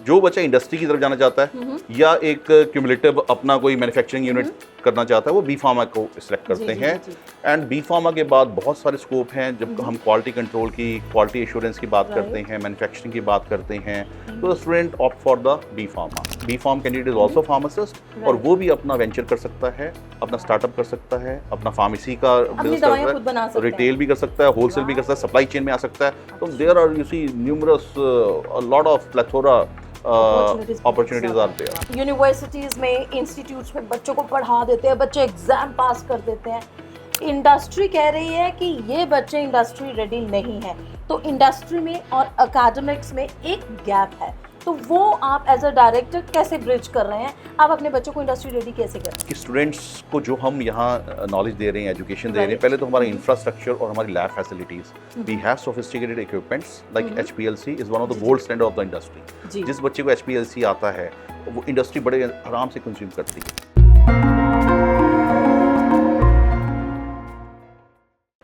जो बच्चा इंडस्ट्री की तरफ जाना चाहता है या एक क्यूमुलेटिव अपना कोई मैन्युफैक्चरिंग यूनिट करना चाहता है, वो बी फार्मा को सिलेक्ट करते हैं। एंड बी फार्मा के बाद बहुत सारे स्कोप हैं। जब हम क्वालिटी कंट्रोल की, क्वालिटी एश्योरेंस की बात करते हैं, मैन्युफैक्चरिंग की बात करते हैं, तो student opt for the B pharma. B pharm candidate is also pharmacist, और वो भी अपना वेंचर कर सकता है, अपना स्टार्टअप कर सकता है, अपना फार्मेसी का बिजनेस कर सकता है, रिटेल भी कर सकता है, होलसेल भी कर सकता है, सप्लाई चेन में आ सकता है। तो there are, you see, numerous lot of plethora opportunities are there. Universities में, इंस्टीट्यूट्स में बच्चों को पढ़ा देते हैं, बच्चे एग्जाम पास कर देते हैं। इंडस्ट्री कह रही है कि ये बच्चे इंडस्ट्री रेडी नहीं है, तो इंडस्ट्री में और एकेडमिक्स में एक गैप है। तो वो आप एज अ डायरेक्टर कैसे ब्रिज कर रहे हैं? आप अपने बच्चों को इंडस्ट्री रेडी कैसे कर रहे हैं? कि स्टूडेंट्स को जो हम यहाँ नॉलेज दे रहे हैं, एजुकेशन दे रहे हैं, पहले तो हमारा इंफ्रास्ट्रक्चर और हमारी lab facilities, we have sophisticated equipments like HPLC is one of the gold standard of the industry. जिस बच्चे को HPLC आता है वो इंडस्ट्री बड़े आराम से कंज्यूम करती है।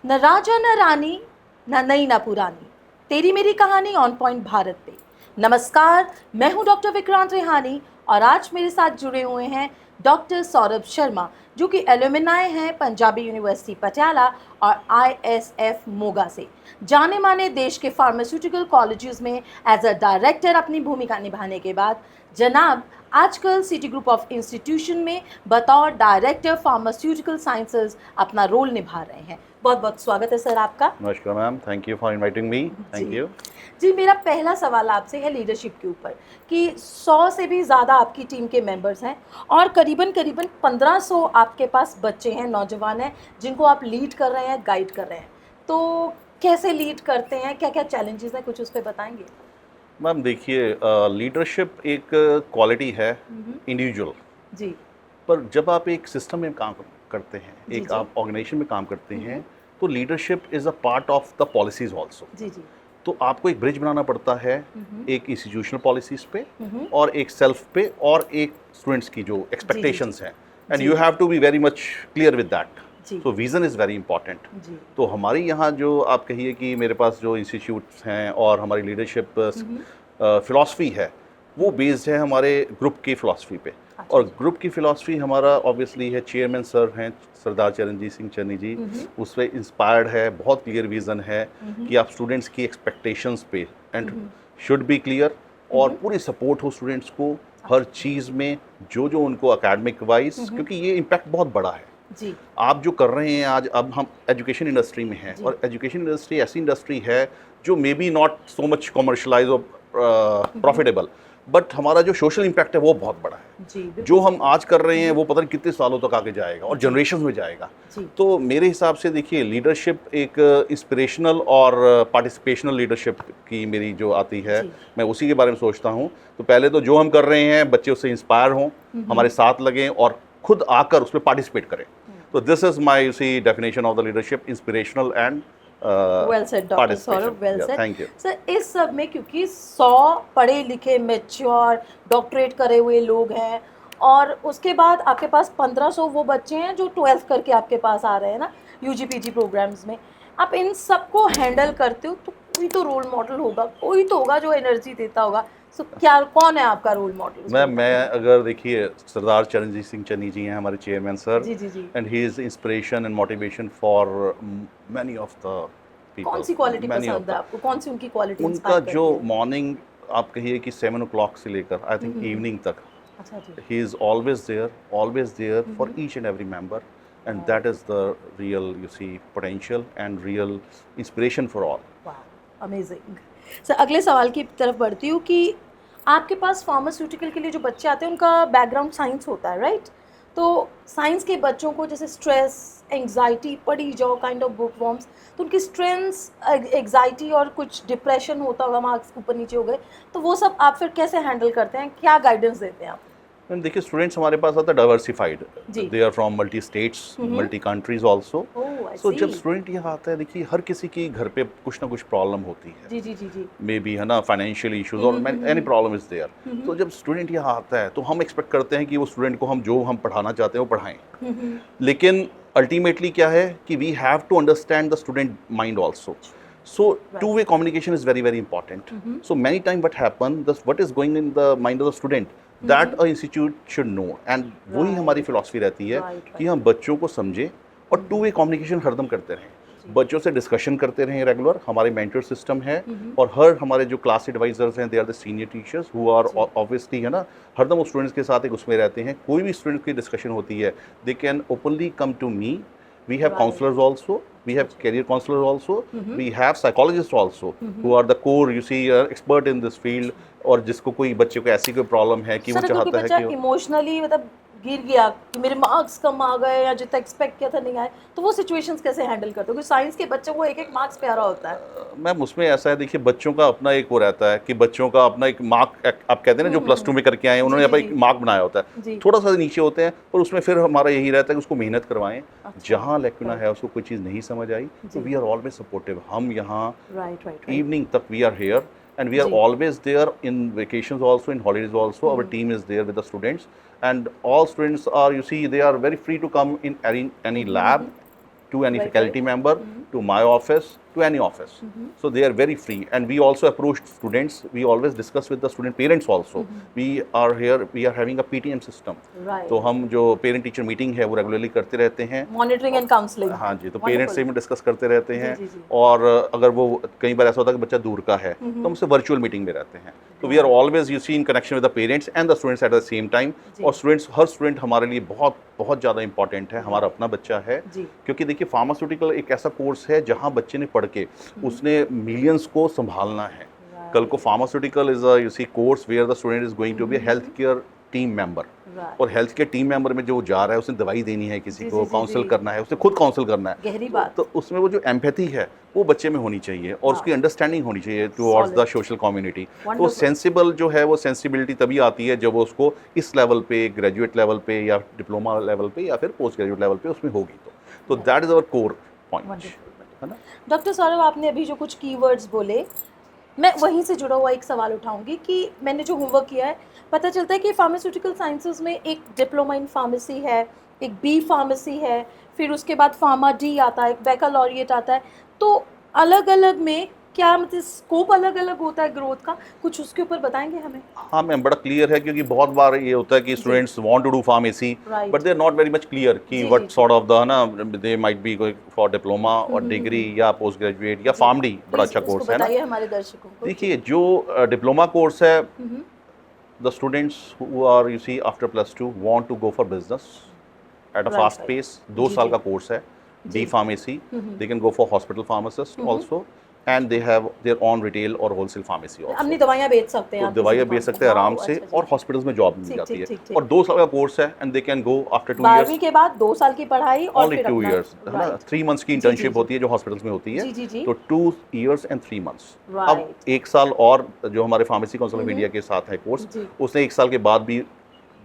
न राजा न रानी, न नई न पुरानी, तेरी मेरी कहानी ऑन पॉइंट भारत पे। नमस्कार, मैं हूं डॉक्टर विक्रांत रेहानी और आज मेरे साथ जुड़े हुए हैं डॉक्टर सौरभ शर्मा, जो कि एलुमनाई हैं पंजाबी यूनिवर्सिटी पटियाला और ISF मोगा से। जाने माने देश के फार्मास्यूटिकल कॉलेजेस में एज अ डायरेक्टर अपनी भूमिका निभाने के बाद जनाब आजकल सिटी ग्रुप ऑफ इंस्टीट्यूशन में बतौर डायरेक्टर फार्मास्यूटिकल साइंसेज अपना रोल निभा रहे हैं। बहुत बहुत स्वागत है सर आपका। नमस्कार ma'am, thank you for inviting me. Thank you ji. मेरा पहला सवाल आपसे है लीडरशिप के ऊपर कि 100 से भी ज़्यादा आपकी टीम के मेंबर्स हैं और करीबन 1500 आपके पास बच्चे हैं, नौजवान हैं, जिनको आप लीड कर रहे हैं, गाइड कर रहे हैं। तो कैसे लीड करते हैं, क्या क्या चैलेंजेस हैं, कुछ उस पर बताएंगे? मैम देखिए, लीडरशिप एक क्वालिटी है इंडिविजुअल जी, पर जब आप एक सिस्टम में काम करते हैं, एक आप ऑर्गेनाइजेशन में काम करते हैं, तो leadership is a part of the policies also. जी जी। तो आपको एक ब्रिज बनाना पड़ता है एक इंस्टीट्यूशनल पॉलिसीज पे और एक सेल्फ पे और एक स्टूडेंट्स की जो एक्सपेक्टेशंस हैं, and you have to be very much clear with that. So vision is very important. तो हमारी यहाँ जो आप कहिए कि मेरे पास जो इंस्टीट्यूट्स हैं और हमारी लीडरशिप फिलॉसफी है, वो बेस्ड है हमारे ग्रुप की फिलॉसफी पे। और ग्रुप की फिलॉसफी हमारा ऑब्वियसली है, चेयरमैन सर हैं सरदार चरणजीत सिंह चन्नी जी, उस पर इंस्पायर्ड है, बहुत क्लियर विज़न है कि आप स्टूडेंट्स की एक्सपेक्टेशंस पे एंड शुड बी क्लियर, और पूरी सपोर्ट हो स्टूडेंट्स को हर चीज़ में, जो जो उनको एकेडमिक वाइज, क्योंकि ये इम्पैक्ट बहुत बड़ा है। जी। आप जो कर रहे हैं आज, अब हम एजुकेशन इंडस्ट्री में हैं, और एजुकेशन इंडस्ट्री ऐसी इंडस्ट्री है जो may be not so much commercialise और प्रॉफिटेबल, बट हमारा जो सोशल इम्पैक्ट है वो बहुत बड़ा है। जी, जो हम आज कर रहे हैं वो पता नहीं कितने सालों तक आगे जाएगा और जनरेशन में जाएगा। तो मेरे हिसाब से देखिए, लीडरशिप एक इंस्पिरेशनल और पार्टिसिपेशनल लीडरशिप की मेरी जो आती है, मैं उसी के बारे में सोचता हूँ। तो पहले तो जो हम कर रहे हैं बच्चे उससे इंस्पायर हों, हमारे साथ लगें और खुद आकर उसमें पार्टिसिपेट करें। तो this is my see definition of the leadership, inspirational and well said doctor Saurabh, well said. Thank you sir, इस सब में क्योंकि 100 पढ़े लिखे मैच्योर डॉक्टरेट करे हुए लोग हैं और उसके बाद आपके पास 1500 वो बच्चे हैं जो 12th करके आपके पास आ रहे हैं ना UG PG प्रोग्राम्स में, आप इन सबको हैंडल करते हो, तो कोई तो रोल मॉडल होगा, कोई तो होगा जो एनर्जी देता होगा। सो क्या, कौन है आपका रोल मॉडल? मैं अगर देखिए, सरदार चरणजीत सिंह चन्नी जी हैं हमारे चेयरमैन सर, जी जी जी, and he is inspiration and motivation for many of the people. कौन सी क्वालिटी पसंद है आपको? कौन सी उनकी क्वालिटी? उनका जो मॉर्निंग आप कहिए कि 7 o'clock से लेकर आई थिंक इवनिंग तक, अच्छा जी, he is always there for each and every member, and that is the real, you see, potential and real inspiration for all. वाह, अमेजिंग। सर, अगले सवाल की तरफ बढ़ती हूँ कि आपके पास फार्मास्यूटिकल के लिए जो बच्चे आते हैं उनका बैकग्राउंड साइंस होता है, राइट? तो साइंस के बच्चों को जैसे स्ट्रेस, एंग्जाइटी, पढ़ी जाओ काइंड ऑफ बुक वॉर्म्स, तो उनकी स्ट्रेस, एंग्जाइटी और कुछ डिप्रेशन होता होगा, मार्क्स ऊपर नीचे हो गए, तो वो सब आप फिर कैसे हैंडल करते हैं? क्या गाइडेंस देते हैं आप? मैम देखिए, स्टूडेंट्स हमारे पास आते हैं diversified, they are from multi states, multi countries also. So जब स्टूडेंट यहाँ आता है, देखिए हर किसी की घर पे कुछ ना कुछ प्रॉब्लम होती है, जी जी जी जी, मे बी, है ना, फाइनेंशियल इश्यूज और एनी प्रॉब्लम इज देयर। तो जब स्टूडेंट यहाँ आता है तो हम एक्सपेक्ट करते हैं कि वो स्टूडेंट को हम जो हम पढ़ाना चाहते हैं वो पढ़ाएं, लेकिन अल्टीमेटली क्या है कि we have to understand the student mind also. So two-way communication is very, very important. So many times what happen, what is going in the mind of the student, that a institute should know. And वही हमारी philosophy रहती है कि हम बच्चों को समझें और two-way communication हरदम करते रहें, बच्चों से डिस्कशन करते रहें रेगुलर। हमारे मेंटर सिस्टम है और हर हमारे जो क्लास एडवाइजर्स हैं, they are the senior teachers who are obviously, है ना, हरदम उस स्टूडेंट्स के साथ एक उसमें रहते हैं। कोई भी स्टूडेंट की डिस्कशन होती है, they can openly come to me. We have counselors also, we have career counselors also, we have psychologists also who are the core, you see, expert in this field। और जिसको कोई बच्चे को ऐसी कोई प्रॉब्लम है कि वो चाहता है कि इमोशनली मतलब गिर गया कि मेरे मार्क्स कम आ गए या जितना एक्सपेक्ट किया था नहीं आए, तो वो सिचुएशंस कैसे हैंडल करते हो? क्योंकि साइंस के बच्चों को एक एक मार्क्स प्यारा होता है। मैम उसमें ऐसा है, देखिए बच्चों का अपना एक वो रहता है कि बच्चों का अपना एक मार्क, आप कहते हैं ना, जो प्लस 2 में करके आए उन्होंने अपना एक मार्क बनाया होता है, थोड़ा सा नीचे होते हैं, पर उसमें फिर हमारा यही रहता है कि उसको मेहनत करवाएं। जहाँ लैक्यूना है, उसको कोई चीज़ नहीं समझ आई, तो वी आर ऑलवेज सपोर्टिव। हम यहाँ इवनिंग तक we are here and we are always there in vacations also, in holidays also। Our team is there with the students, and all students are, you see, they are very free to come in any lab, to any faculty member, to my office, to any office। So they are very free, and we also approach students, we always discuss with the student parents also। We are here, we are having a PTM system। तो हम जो parent teacher meeting है वो regularly करते रहते हैं, monitoring and counselling. हाँ जी, तो पेरेंट्स से भी डिस्कस करते रहते हैं। और अगर वो कई बार ऐसा होता है कि बच्चा दूर का है, तो हम उससे वर्चुअल मीटिंग में रहते हैं। तो we are always, you see, in connection with the parents and the students at the same time. और स्टूडेंट्स, हर स्टूडेंट हमारे लिए बहुत बहुत ज़्यादा इंपॉर्टेंट है, हमारा अपना बच्चा है। क्योंकि देखिए फार्मास्यूटिकल एक ऐसा कोर्स है जहाँ बच्चे ने पढ़ के उसने मिलियंस को संभालना है। कल को pharmaceutical is a, you see, course where the student is going to be health care team member. और हेल्थ केयर टीम मेंबर में जो जा रहा है, उसने दवाई देनी है किसी को, काउंसिल करना है, उसने खुद काउंसिल करना है, गहरी बात। तो उसमें वो जो एम्पैथी है वो बच्चे में होनी चाहिए, और उसकी अंडरस्टैंडिंग होनी चाहिए टुवर्ड्स द सोशल कम्युनिटी। तो सेंसिबल जो है, वो सेंसिबिलिटी तभी आती है जब वो उसको इस लेवल पे, ग्रेजुएट लेवल पे या डिप्लोमा लेवल पे या फिर पोस्ट ग्रेजुएट लेवल पे उसमें होगी। तो that is our core point, है ना। डॉक्टर सौरभ, आपने अभी जो कुछ कीवर्ड्स बोले, मैं वहीं से जुड़ा हुआ एक सवाल उठाऊंगी कि मैंने जो होमवर्क किया है, पता चलता है कि फार्मास्यूटिकल साइंसेज में एक डिप्लोमा इन फार्मेसी है, एक बी फार्मेसी है, फिर उसके बाद फार्मा डी आता है, एक बैकलॉरिएट आता है। तो अलग अलग में क्या मतलब स्कोप अलग अलग होता है ग्रोथ का, कुछ उसके ऊपर बताएंगे हमें? हाँ मैम, बड़ा क्लियर है, क्योंकि बहुत बार ये होता है कि students want to do pharmacy but they are not very much clear कि व्हाट सॉर्ट ऑफ द, ना, they might be going for diploma और डिग्री या पोस्ट ग्रेजुएट या फार्म डी। बड़ा अच्छा कोर्स है ना। हमारे दर्शकों को देखिए, जो डिप्लोमा कोर्स है, the students who are, you see, after +2 want to go for business at a fast pace. 2 साल का कोर्स है, D pharmacy. They can go for hospital pharmacist also, and they have their own retail और wholesale pharmacy also. अपनी दवाइयां बेच सकते हैं, दवाइयां बेच सकते हैं आराम से, और हॉस्पिटल्स में जॉब मिल जाती है। और 2 साल का कोर्स है, and they can go after 2 years. 12वीं के बाद 2 साल की पढ़ाई और फिर 2 इयर्स, है ना। 3 मंथ्स की इंटर्नशिप होती है जो हॉस्पिटल्स में होती है, तो 2 इयर्स एंड 3 मंथ्स। अब 1 साल और जो हमारे फार्मेसी काउंसिल ऑफ इंडिया के साथ है कोर्स, उसने 1 साल के बाद भी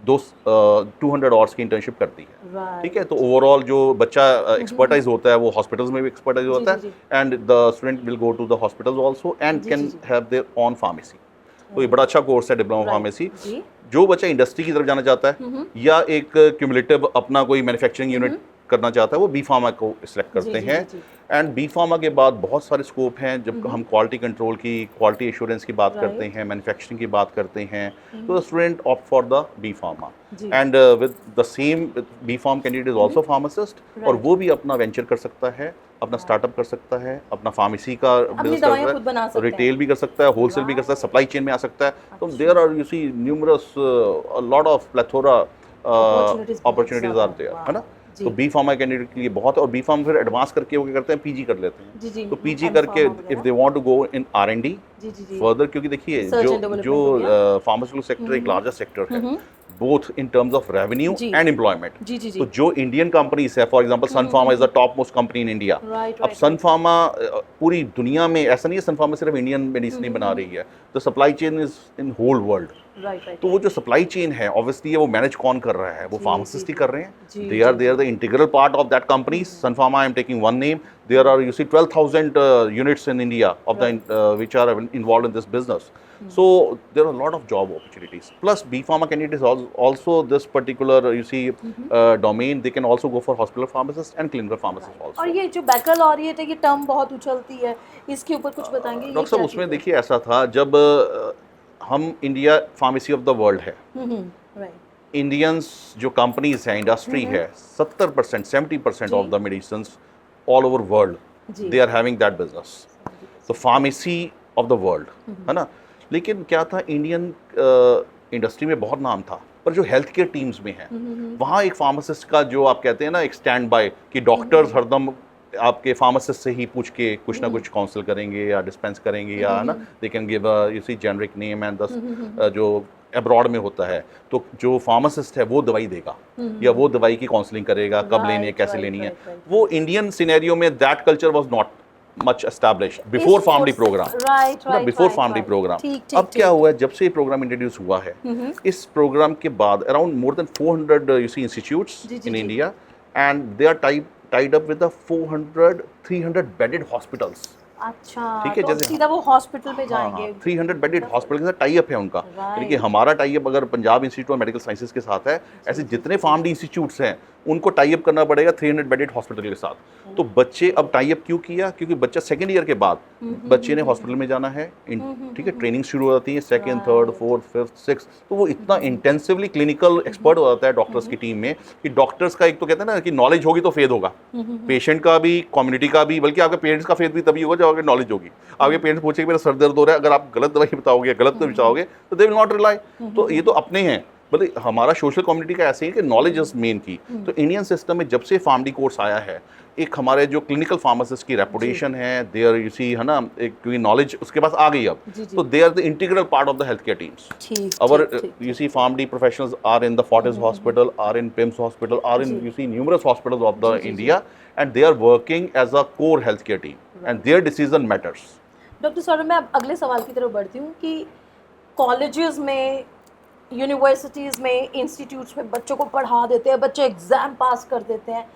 200 आवर्स की इंटर्नशिप करती है। ठीक है, तो ओवरऑल जो बच्चा एक्सपर्टाइज होता है वो हॉस्पिटल्स में भी एक्सपर्टाइज होता है, and the student will go to the hospitals also and can have their own pharmacy. तो ये बड़ा अच्छा कोर्स है डिप्लोमा फार्मेसी। जो बच्चा इंडस्ट्री की तरफ जाना चाहता है या एक क्यूमुलेटिव अपना कोई मैन्युफैक्चरिंग यूनिट करना चाहता है, वो बी फार्मा को सिलेक्ट करते हैं। एंड बी फार्मा के बाद बहुत सारे स्कोप हैं। जब हम क्वालिटी कंट्रोल की, क्वालिटी एश्योरेंस की बात करते हैं, मैन्युफैक्चरिंग की बात करते हैं, तो the student opt for the B pharma. And with the same B pharm candidate is also pharmacist, और वो भी अपना वेंचर कर सकता है, अपना स्टार्टअप कर सकता है, अपना फार्मेसी का बिजनेस कर सकता है, रिटेल भी कर सकता है, होलसेल भी कर सकता है, सप्लाई चेन में आ सकता है। तो there are, you see, numerous lot of plethora opportunities are there, है ना। तो बी फार्मा कैंडिडेट के लिए बहुत है। और बी फार्म फिर एडवांस करके वो क्या करते हैं, पीजी कर लेते हैं। तो पीजी करके if they want to go in R&D further, क्योंकि देखिए जो फार्मास्यूटिकल सेक्टर एक लार्जेस्ट सेक्टर है, both in terms of revenue and employment. तो जो इंडियन कंपनीज है, for example Sun Pharma is the top most company in India. अब Sun Pharma पूरी दुनिया में, ऐसा नहीं है सन फार्मा सिर्फ इंडियन मेडिसिन ही बना रही है, the supply chain is in whole world. तो वो जो सप्लाई चेन है, ऑब्वियसली वो मैनेज कौन कर रहा है, वो फार्मासिस्ट ही कर रहे हैं। They are the integral part of that company. Sun Pharma, I am taking one name, there are, you see, 12,000 units in India of the which are involved in this business. So there are a lot of job opportunities. Plus B Pharma candidates also this particular domain, they can also go for hospital pharmacist and clinical pharmacist also. और ये जो बैकलॉरिएट है, ये term बहुत उछलती है, इसके ऊपर कुछ बताएंगे? ये डॉक्टर साहब, उसमें देखिए ऐसा था, जब हम India pharmacy of the world है, राइट, इंडियंस जो कंपनीज हैं, इंडस्ट्री है, 70% 70% of the medicine all over world they are having that business, तो फार्मेसी ऑफ द वर्ल्ड है ना। लेकिन क्या था, इंडियन इंडस्ट्री में बहुत नाम था, पर जो हेल्थ केयर टीम्स में है वहाँ एक फार्मासिस्ट का, जो आप कहते हैं ना एक स्टैंड बाय, कि डॉक्टर्स हरदम आपके फार्मासिस्ट से ही पूछ के कुछ ना कुछ काउंसिल करेंगे या डिस्पेंस करेंगे, या ना they can give you see generic name and जो अब्रॉड में होता है, तो जो फार्मासिस्ट है वो दवाई देगा या वो दवाई की काउंसलिंग करेगा, कब लेनी है, कैसे लेनी है। वो इंडियन सिनेरियो में that culture was not much established before PharmD program, before PharmD program. अब क्या हुआ है, जब से ये प्रोग्राम इंट्रोड्यूस हुआ है, इस प्रोग्राम के बाद around more than 400 you see institutes in India, and they are tied up with the 300 bedded hospitals. अच्छा, ठीक है, तो जैसे सीधा वो हॉस्पिटल पे जाएंगे। 300 बेडेड हॉस्पिटल के साथ टाई अप है उनका, यानी कि हमारा टाई अप अगर Punjab institute of medical sciences के साथ है, ऐसे जितने PharmD इंस्टीट्यूट्स हैं उनको टाई अप करना पड़ेगा 300 बेडेड हॉस्पिटल के साथ। तो बच्चे अब टाई अप क्यों किया, क्योंकि बच्चा सेकंड ईयर के बाद बच्चे ने हॉस्पिटल में जाना है, ठीक है, ट्रेनिंग शुरू हो जाती है, second, third, fourth, fifth, six, तो वो इतना इंटेंसिवली क्लिनिकल एक्सपर्ट हो जाता है डॉक्टर्स की टीम में, कि डॉक्टर्स का एक तो कहते हैं ना कि नॉलेज होगी तो फेद होगा, पेशेंट का भी, कम्युनिटी का भी, बल्कि आपके पेरेंट्स का फेद भी तभी होगा जब आपकी नॉलेज होगी। आपके पेरेंट्स पूछेंगे मेरा सर दर्द हो रहा है, अगर आप गलत दवाई बताओगे, गलत तो बताओगे, तो दे विल नॉट रिलाई। तो ये तो अपने हैं, बल्कि हमारा सोशल कम्युनिटी का ऐसे ही कि नॉलेज इज मेन की। तो इंडियन सिस्टम में जब से PharmD कोर्स आया है, एक हमारे जो क्लिनिकल फार्मासिस्ट की रेपुटेशन है, देयर यू सी है ना, एक क्योंकि नॉलेज उसके पास आ गई अब, तो they are the integral part of the health care teams. Our you see PharmD professionals are in the Fortis hospital, are in PIMS hospital, are in you see numerous hospitals of the India, and they are working as a core health care team, and their decision matters. Doctor Saurabh, मैं अब अगले सवाल की तरफ बढ़ती हूँ कि colleges में, यूनिवर्सिटीज़ में, इंस्टीट्यूट्स में बच्चों को पढ़ा देते हैं, बच्चे एग्ज़ाम पास कर देते हैं,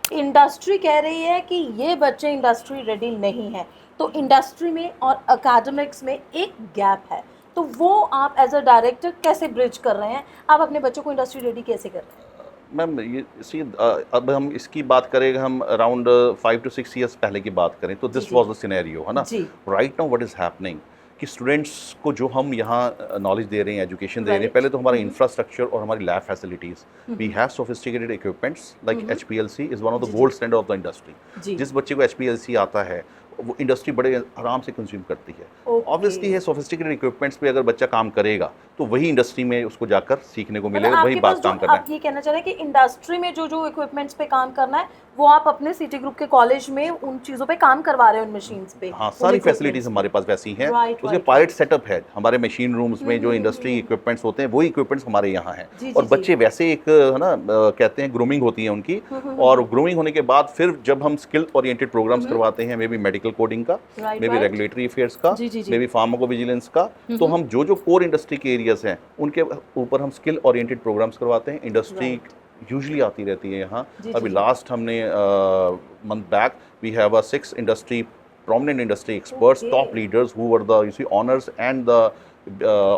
इंडस्ट्री कह रही है कि ये बच्चे इंडस्ट्री रेडी नहीं है, तो इंडस्ट्री में और एकेडमिक्स में एक गैप है, तो वो आप एज अ डायरेक्टर कैसे ब्रिज कर रहे हैं? आप अपने बच्चों को इंडस्ट्री रेडी कैसे कर रहे हैं? मैम ये सी, अब हम इसकी बात करें, हम अराउंड 5 to 6 years पहले की बात करें, तो दिस वाज द सिनेरियो, है ना। Right now what is happening, कि स्टूडेंट्स को जो हम यहाँ नॉलेज दे रहे हैं, एजुकेशन दे रहे हैं, पहले तो हमारा इंफ्रास्ट्रक्चर और हमारी lab facilities, we have sophisticated equipments like HPLC is one of the gold standard of the industry. जिस बच्चे को HPLC आता है वो इंडस्ट्री बड़े आराम से कंज्यूम करती है। ऑब्वियसली है, सोफिस्टिकेटेड इक्विपमेंट्स पे अगर बच्चा काम करेगा तो वही इंडस्ट्री में उसको जाकर सीखने को मिलेगा, वही बात काम करना है। आप ये कहना चाह रहे हैं कि इंडस्ट्री में जो इक्विपमेंट्स पे काम करना है वो आप अपने सिटी ग्रुप के कॉलेज में उन चीज़ों पे काम करवा रहे हैं, उन मशीन्स पे? हाँ, सारी फैसिलिटीज हमारे पास वैसी हैं। उसके पायलट सेटअप है हमारे मशीन रूम्स में, जो इंडस्ट्री इक्विपमेंट्स होते हैं वही इक्विपमेंट्स हमारे यहाँ हैं। और बच्चे वैसे एक है ना, कहते हैं ग्रूमिंग होती है उनकी, और ग्रूमिंग होने के बाद फिर जब हम स्किल ओरिएंटेड प्रोग्राम्स करवाते हैं, मे बी मेडिकल कोडिंग का, मे बी रेगुलेटरी अफेयर्स का, मे बी फार्माकोविजिलेंस का, तो हम जो कोर इंडस्ट्री के एरियाज हैं उनके ऊपर हम स्किल ओरिएंटेड प्रोग्राम्स करवाते हैं। इंडस्ट्री यूजुअली आती रहती है यहाँ। अभी लास्ट हमने month back we have 6 industry prominent industry experts, top leaders who were the, you see, honors and the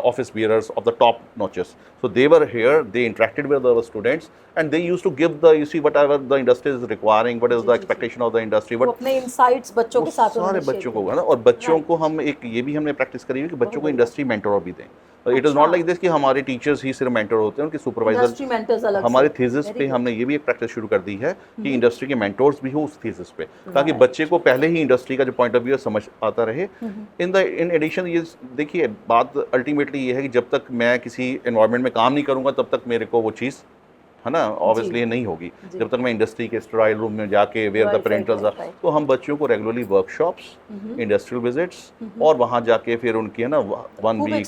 office bearers of the top notches. So they were here, they interacted with our students, and they used to give the, you see, whatever the industry is requiring, what is the expectation of the industry, what अपने insights बच्चों के साथ सारे बच्चों को, है ना। और बच्चों को हम एक ये भी हमने प्रैक्टिस करी है कि बच्चों को इंडस्ट्री मेंटर भी दें। It is not like this कि हमारे टीचर्स ही सिर्फ मेंटर होते हैं, उनके सुपरवाइजर। हमारे थीसिस पे हमने ये भी एक प्रैक्टिस शुरू कर दी है कि इंडस्ट्री के मेंटर्स भी हो उस थीसिस पे, ताकि बच्चे को पहले ही इंडस्ट्री का जो पॉइंट ऑफ व्यू समझ आता रहे। इन एडिशन ये देखिए, बात अल्टीमेटली ये है कि जब तक मैं किसी एनवायरनमेंट में काम नहीं करूँगा तब तक मेरे को वो चीज़, है ना, ऑब्वियसली नहीं होगी। जब तक मैं इंडस्ट्री के स्टेराइल रूम में जाके वेयर द पेरेंटल्स आर, तो हम बच्चों को रेगुलरली वर्कशॉप्स, इंडस्ट्रियल विजिट्स, और वहाँ जाके फिर उनकी, है ना, 1 वीक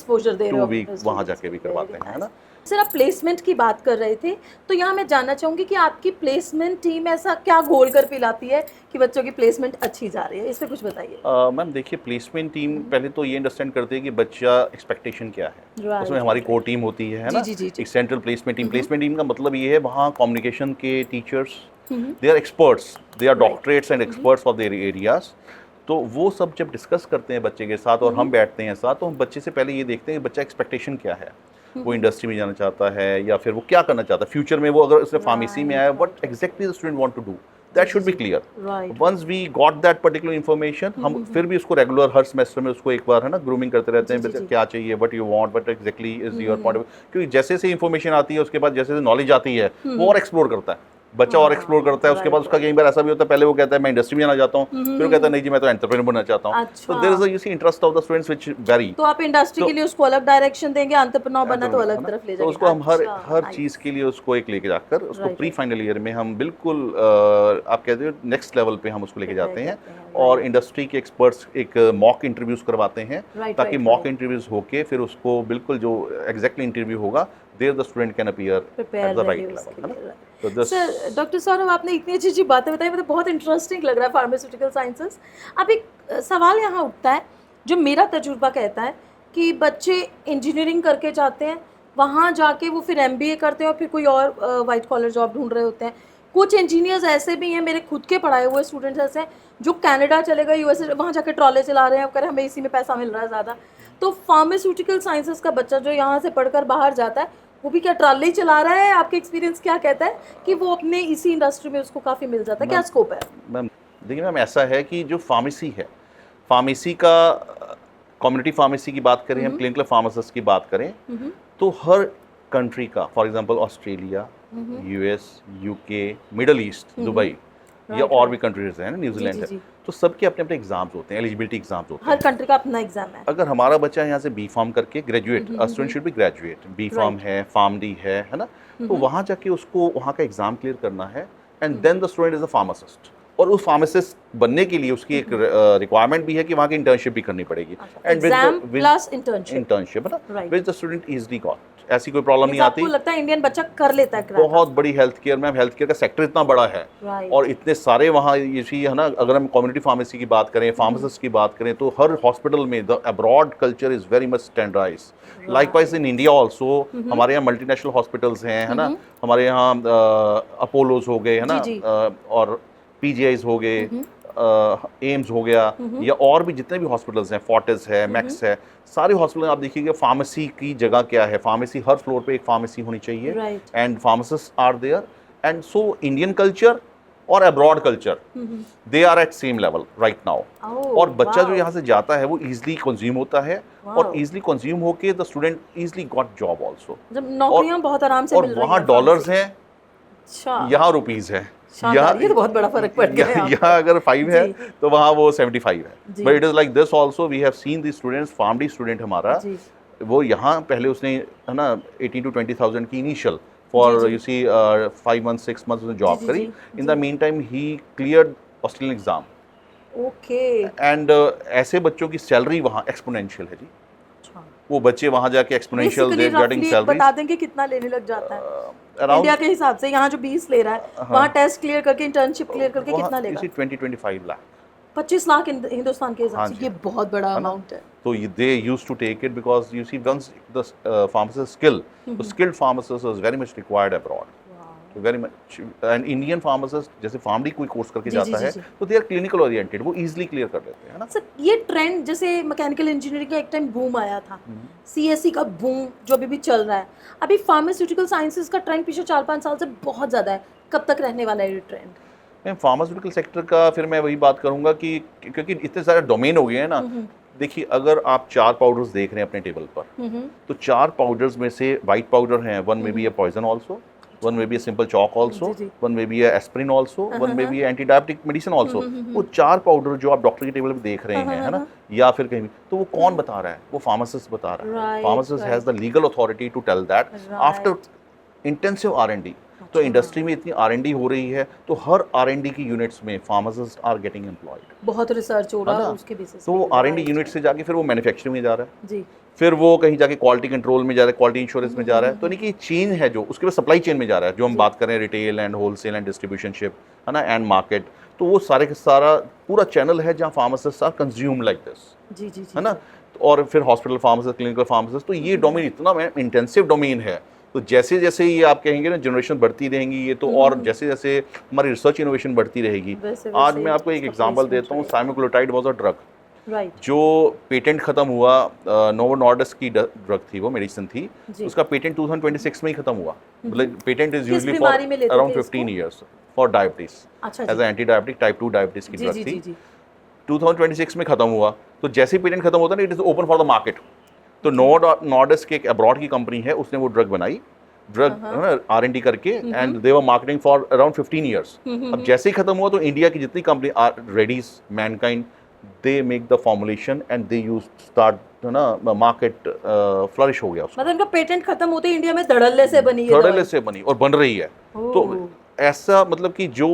2 वीक वहाँ जाके भी करवाते हैं, है ना। सर, आप प्लेसमेंट की बात कर रहे थे, तो यहाँ मैं जानना चाहूँगी कि आपकी प्लेसमेंट टीम ऐसा क्या घोल कर पिलाती है कि बच्चों की प्लेसमेंट अच्छी जा रही है, इस पर कुछ बताइए। मैम देखिए, प्लेसमेंट टीम पहले तो ये अंडरस्टैंड करती है कि बच्चा एक्सपेक्टेशन क्या है। उसमें हमारी कोर टीम होती है ना, एक central placement team. Placement team का मतलब ये है, वहाँ कम्युनिकेशन के teachers, they are experts, they are doctorates and experts of their areas. तो वो सब जब डिस्कस करते हैं बच्चे के साथ और हम बैठते हैं साथ, तो हम बच्चे से पहले ये देखते हैं कि बच्चा एक्सपेक्टेशन क्या है, वो इंडस्ट्री में जाना चाहता है या फिर वो क्या करना चाहता है फ्यूचर में, वो अगर उसने फार्मेसी में आया, what exactly the student want to do, that should be clear. Once we got that particular information, हम फिर भी उसको रेगुलर हर सेमेस्टर में उसको एक बार है ना ग्रूमिंग करते रहते हैं, बच्चा क्या चाहिए, what you want, what exactly is your point, क्योंकि जैसे जैसे इन्फॉर्मेशन आती है उसके बाद जैसे नॉलेज आती है वो और एक्सप्लोर करता है बच्चा, और एक्सप्लोर करता है. उसके बाद उसका कई बार ऐसा भी होता है, पहले वो कहता है मैं इंडस्ट्री में जाना चाहता हूँ, फिर वो कहता है नहीं जी मैं तो एंटरप्रेन्योर बनना चाहता हूँ. तो there is a you see interest of the students which vary. तो आप इंडस्ट्री के लिए उसको अलग डायरेक्शन देंगे, एंटरप्रेन्योर बनना तो अलग तरफ ले जाएंगे. तो उसको हम हर चीज़ के लिए उसको एक लेके जाकर उसको प्री फाइनल ईयर में हम बिल्कुल आप कहते हो नेक्स्ट लेवल पे हम उसको लेके जाते हैं, और इंडस्ट्री के एक्सपर्ट्स एक मॉक इंटरव्यूज करवाते हैं, ताकि मॉक इंटरव्यूज होके फिर उसको बिल्कुल जो एग्जैक्टली इंटरव्यू होगा there the student can appear at the right level, है ना. तो सर डॉक्टर सौरभ आपने इतनी अच्छी अच्छी बातें बताई, मुझे बहुत इंटरेस्टिंग लग रहा है फार्मास्यूटिकल साइंसेस. अब एक सवाल यहाँ उठता है जो मेरा तजुर्बा कहता है कि बच्चे इंजीनियरिंग करके जाते हैं, वहाँ जाके वो फिर MBA करते हैं और फिर कोई और वाइट कॉलर जॉब ढूंढ रहे होते हैं. कुछ इंजीनियर्स ऐसे भी हैं, मेरे खुद के पढ़ाए हुए स्टूडेंट्स ऐसे हैं जो कनाडा चले गए, USA, वहाँ जाके ट्रॉले चला रहे हैं, कह रहे हैं हमें इसी में पैसा मिल रहा है ज़्यादा. तो फार्मास्यूटिकल साइंसेस का बच्चा जो यहाँ से पढ़कर बाहर जाता है वो भी क्या ट्रॉले ही चला रहा है? आपके एक्सपीरियंस क्या कहता है कि वो अपने इसी इंडस्ट्री में उसको काफ़ी मिल जाता है? क्या स्कोप है? मैम देखिए मैम, ऐसा है कि जो फार्मेसी है, फार्मेसी का कम्युनिटी फार्मेसी की बात करें, हम क्लिनिकल फार्मासिस्ट की बात करें, तो हर कंट्री का, for example Australia, US, UK, middle east, Dubai या और भी कंट्रीज हैं, न्यूजीलैंड है, तो सबके अपने अपने एग्जाम्स होते हैं, एलिजिबिलिटी एग्जाम्स होते हैं. हर कंट्री का अपना एग्जाम है. अगर हमारा बच्चा यहाँ से बी फार्म करके graduate, student should be graduate, B pharm है, फार्म डी है ना, तो वहाँ जाके उसको वहाँ का एग्जाम क्लियर करना है, and then the student is a pharmacist. और उस फार्मासिस्ट बनने के लिए उसकी एक रिक्वायरमेंट भी है कि वहाँ की इंटर्नशिप भी करनी पड़ेगी, and exam plus internship, with the student easily got, ऐसी कोई प्रॉब्लम नहीं आती. आपको लगता है इंडियन बच्चा कर लेता है? बहुत बड़ी हेल्थ केयर में, हेल्थ केयर का सेक्टर इतना बड़ा है, और इतने सारे वहाँ ये है ना, अगर हम कम्युनिटी फार्मेसी की बात करें, फार्मासिस्ट की बात करें, तो हर हॉस्पिटल में the abroad culture is very much standardize. Likewise in India also, हमारे यहाँ मल्टीनेशनल हॉस्पिटल्स हैं, है ना, हमारे यहाँ अपोलोज हो गए, है ना, और PGIs हो गए, एम्स हो गया, या और भी जितने भी हॉस्पिटल्स हैं, फोर्टिस है, मैक्स है, सारे हॉस्पिटल आप देखिएगा फार्मेसी की जगह क्या है, फार्मेसी हर फ्लोर पे एक फार्मेसी होनी चाहिए, and pharmacist are there, and so Indian culture और abroad culture they are at same level right now. और बच्चा जो यहाँ से जाता है वो इजीली कंज्यूम होता है, और इजीली कंज्यूम होके the student easily got job also. नौकरियां बहुत आराम से मिल रही हैं, और वहाँ डॉलर्स हैं, यहाँ रुपीज है, ये तो बहुत बड़ा फर्क पड़ गया है. यहाँ अगर 5 है तो वहाँ वो 75 है. But it is like this also, we have seen the students, pharm D student हमारा, वो यहाँ पहले उसने है ना 18 to 20,000 की initial for you see 5 months 6 months उसने जॉब करी. इन द मीन टाइम ही cleared Australian exam. Okay. And ऐसे बच्चों की सैलरी वहाँ एक्सपोनेंशियल है जी. वो बच्चे वहाँ जाके एक्सपोनेंशियल दे गेटिंग सैलरी. बता दें कि कितना लेने लग जाता है इंडिया के हिसाब से? यहाँ जो 20 ले रहा है, वहाँ टेस्ट क्लियर करके, इंटर्नशिप क्लियर करके कितना लेगा? 20-25 लाख. 25 लाख हिंदुस्तान के हिसाब से, ये बहुत बड़ा अमाउंट है. तो they used to take it because you see once the pharmacist skill, the skilled pharmacist is very much required abroad, very much. And Indian pharmacist जैसे फार्मडी कोई कोर्स करके जाता है तो दे आर क्लिनिकल ओरिएंटेड, वो easily clear कर लेते हैं ना. सर ये ट्रेंड, जैसे मैकेनिकल इंजीनियरिंग का एक टाइम बूम आया था, CSE का बूम जो अभी भी चल रहा है, अभी फार्मास्यूटिकल साइंसेस का ट्रेंड पिछले 4-5 साल से बहुत ज़्यादा है. कब तक रहने वाला है ये ट्रेंड? मैम फार्मास्यूटिकल सेक्टर का फिर मैं वही बात करूंगा कि क्योंकि इतने सारे डोमेन हो गए हैं ना. देखिए अगर आप 4 पाउडर्स देख रहे हैं अपने टेबल पर, तो 4 पाउडर्स में से वाइट पाउडर हैं, one may be a poison also, one may be a simple chalk also, one may be a aspirin also, one may be anti-diabetic medicine also. वो 4 पाउडर जो आप डॉक्टर की table पे देख रहे हैं, है ना, या फिर कहीं भी, तो वो कौन बता रहा है? वो फार्मासिस्ट बता रहा है. Pharmacist has the legal authority to tell that after intensive R&D. तो इंडस्ट्री में इतनी R&D हो रही है, तो हर R&D की यूनिट्स में फार्मासिस्ट आर गेटिंग एम्प्लॉयड. बहुत रिसर्च हो रहा है उसके बेसिस. तो R&D यूनिट से जाके फिर वो मैन्युफैक्चरिंग में जा रहा है जी, फिर वो कहीं जाके क्वालिटी कंट्रोल में जा रहा है, क्वालिटी इंश्योरेंस में जा रहा है. तो नहीं कि चेन है जो उसके बाद सप्लाई चेन में जा रहा है, जो हम बात करें retail and wholesale and distributionship, है ना, एंड मार्केट. तो वो सारे का सारा पूरा चैनल है जहाँ pharmacist are consume like this, जी, है ना. और फिर हॉस्पिटल फार्मासिस्ट, क्लिनिकल फार्मासिस्ट, तो ये डोमेन इतना इंटेंसिव डोमेन है तो जैसे जैसे ये आप कहेंगे ना जनरेशन बढ़ती रहेंगी ये तो, और जैसे जैसे हमारी रिसर्च इनोवेशन बढ़ती रहेगी। आज मैं आपको एक एग्जांपल देता हूँ, साइमोग्लूटाइड वाज अ ड्रग जो पेटेंट खत्म हुआ, नोवो नॉर्डिस्क की ड्रग थी, वो मेडिसिन थी, उसका पेटेंट 2026 में ही खत्म हुआ। मतलब patent is usually for around 15 years for diabetes, as anti diabetic type 2 diabetes की ड्रग थी। 2026 में खत्म हुआ, तो जैसे ही पेटेंट खत्म होता है ना, it is open for the market. तो नोवो नॉर्डिस्क एक अब्रॉड की कंपनी है, उसने वो ड्रग बनाई, ड्रग R&D करके, and they were marketing for around 15 years. अब जैसे ही खत्म हुआ तो इंडिया की जितनी company Reddy's, Mankind, they make the formulation and they use start ना मार्केट फ्लरिश हो गया उसका। मतलब इनका पेटेंट खत्म होते ही इंडिया में धड़ल्ले से बनी है, धड़ल्ले से बनी और बन रही है। तो ऐसा मतलब कि जो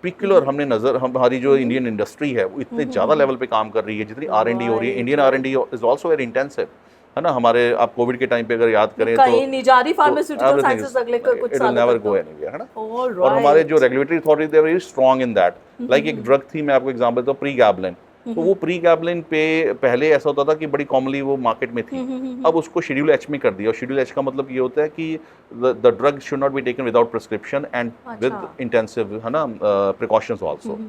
पर्टिकुलर हमने नजर, हमारी जो इंडियन इंडस्ट्री है वो इतने ज़्यादा लेवल पे काम कर रही है, जितनी R&D हो रही है। Indian R&D is also very intensive, है ना। हमारे आप कोविड के टाइम पे अगर याद करें तो कहीं नहीं जा रही फार्मास्यूटिकल साइंसेस अगले कुछ सालों नेवर गो एनीवेयर, है ना। और हमारे जो regulatory authority they are very strong in that. Like एक ड्रग थी, मैं आपको एग्जांपल देता हूं, प्रीगैबलिन। तो वो प्रीगैबलिन पे पहले ऐसा होता था कि बड़ी कॉमनली वो मार्केट में थी, अब उसको शेड्यूल एच में कर दिया। और शेड्यूल एच का मतलब ये होता है कि the drug should not be taken without prescription and with intensive, है ना, प्रिकॉशंस आल्सो।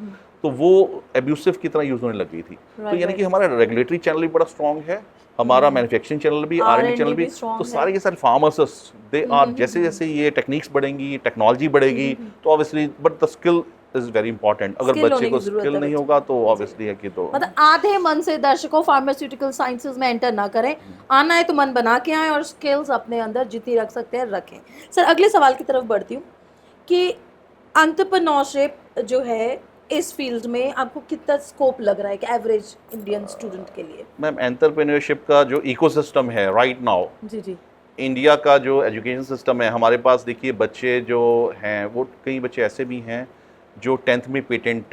तो वो एब्यूसिव की तरह यूज होने लग गई थी। तो यानी कि हमारा रेगुलेटरी चैनल भी बड़ा स्ट्रांग है, हमारा मैन्युफैक्चरिंग चैनल भी, R&D चैनल भी। तो सारे के सारे फार्मासिस्ट दे आर, जैसे जैसे ये टेक्निक्स बढ़ेंगी, टेक्नोलॉजी बढ़ेगी, तो obviously but the skill is very important. अगर बच्चे को स्किल नहीं होगा तो ऑब्वियसली है कि तो मतलब आधे मन से दर्शकों फार्मास्यूटिकल साइंसेज में एंटर ना करें, आना है तो मन बना के आए और स्किल्स अपने अंदर जितनी रख सकते हैं रखें। सर अगले सवाल की तरफ बढ़ती हूँ कि एंटरप्रेन्योरशिप जो है इस फील्ड में आपको कितना स्कोप लग रहा है कि एवरेज इंडियन स्टूडेंट के लिए? मैम एंटरप्रेन्योरशिप का जो इकोसिस्टम है राइट नाउ, जी इंडिया का जो एजुकेशन सिस्टम है, हमारे पास देखिए बच्चे जो हैं वो कई बच्चे ऐसे भी हैं जो 10th में पेटेंट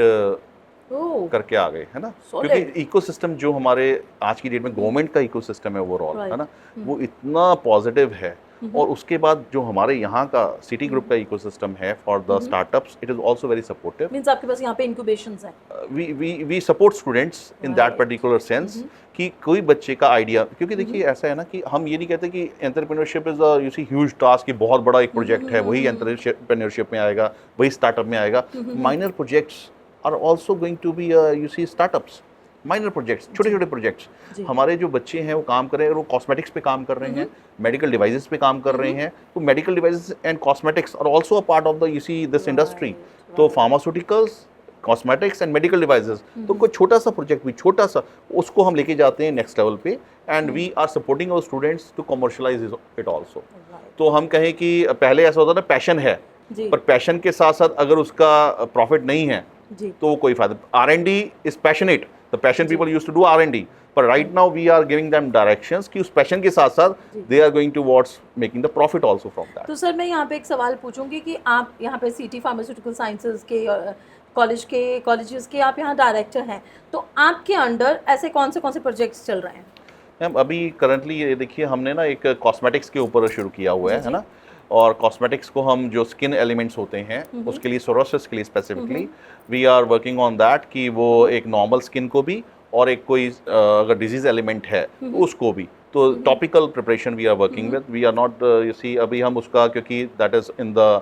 करके आ गए, है ना। क्योंकि इकोसिस्टम जो हमारे आज की डेट में गवर्नमेंट का इकोसिस्टम है ओवरऑल, है ना, वो इतना पॉजिटिव है। और उसके बाद जो हमारे यहाँ का सिटी ग्रुप का इकोसिस्टम है for the startups, it is also very supportive. Means आपके पास यहाँ पे इंक्यूबेशंस हैं। We support students in that particular sense कि कोई बच्चे का आइडिया, क्योंकि देखिए ऐसा है ना कि हम ये नहीं कहते कि entrepreneurship is a you C huge task, कि बहुत बड़ा एक प्रोजेक्ट है वही एंटरप्रेन्योरशिप में आएगा, वही स्टार्टअप में आएगा। Minor projects are also going to be you see startups, minor projects, छोटे छोटे प्रोजेक्ट्स। हमारे जो बच्चे हैं वो काम कर रहे हैं, वो कॉस्मेटिक्स पे काम कर रहे हैं, मेडिकल डिवाइसेस पे काम कर रहे हैं। तो medical devices and cosmetics are also a part of the you see this industry. तो pharmaceuticals, cosmetics and medical devices, तो कोई छोटा सा प्रोजेक्ट भी, छोटा सा, उसको हम लेके जाते हैं नेक्स्ट लेवल पे, and we are supporting our students to commercialize it also. तो हम कहें कि पहले ऐसा होता था पैशन है, पर पैशन के साथ साथ अगर उसका प्रॉफिट नहीं है तो कोई फायदा। R&D is passionate, the passion people used to do R&D, पर right now we are giving them directions कि उस पैशन के साथ साथ they are going towards making the profit also from that. तो सर मैं यहाँ पे एक सवाल पूछूंगी कि आप यहाँ पे सिटी फार्मास्यूटिकल साइंसेज के कॉलेजेस के आप यहाँ डायरेक्टर हैं, तो आपके अंडर ऐसे कौन से प्रोजेक्ट्स चल रहे हैं? मैम अभी करंटली ये देखिए हमने ना एक कॉस्मेटिक्स के ऊपर शुरू किया हुआ है ना। और कॉस्मेटिक्स को हम जो स्किन एलिमेंट्स होते हैं उसके लिए, सोरोसिस के लिए specifically we are working on that कि वो एक नॉर्मल स्किन को भी और एक कोई अगर डिजीज एलिमेंट है तो उसको भी, तो topical preparation we are working with. We are not you see अभी हम उसका, क्योंकि that is in the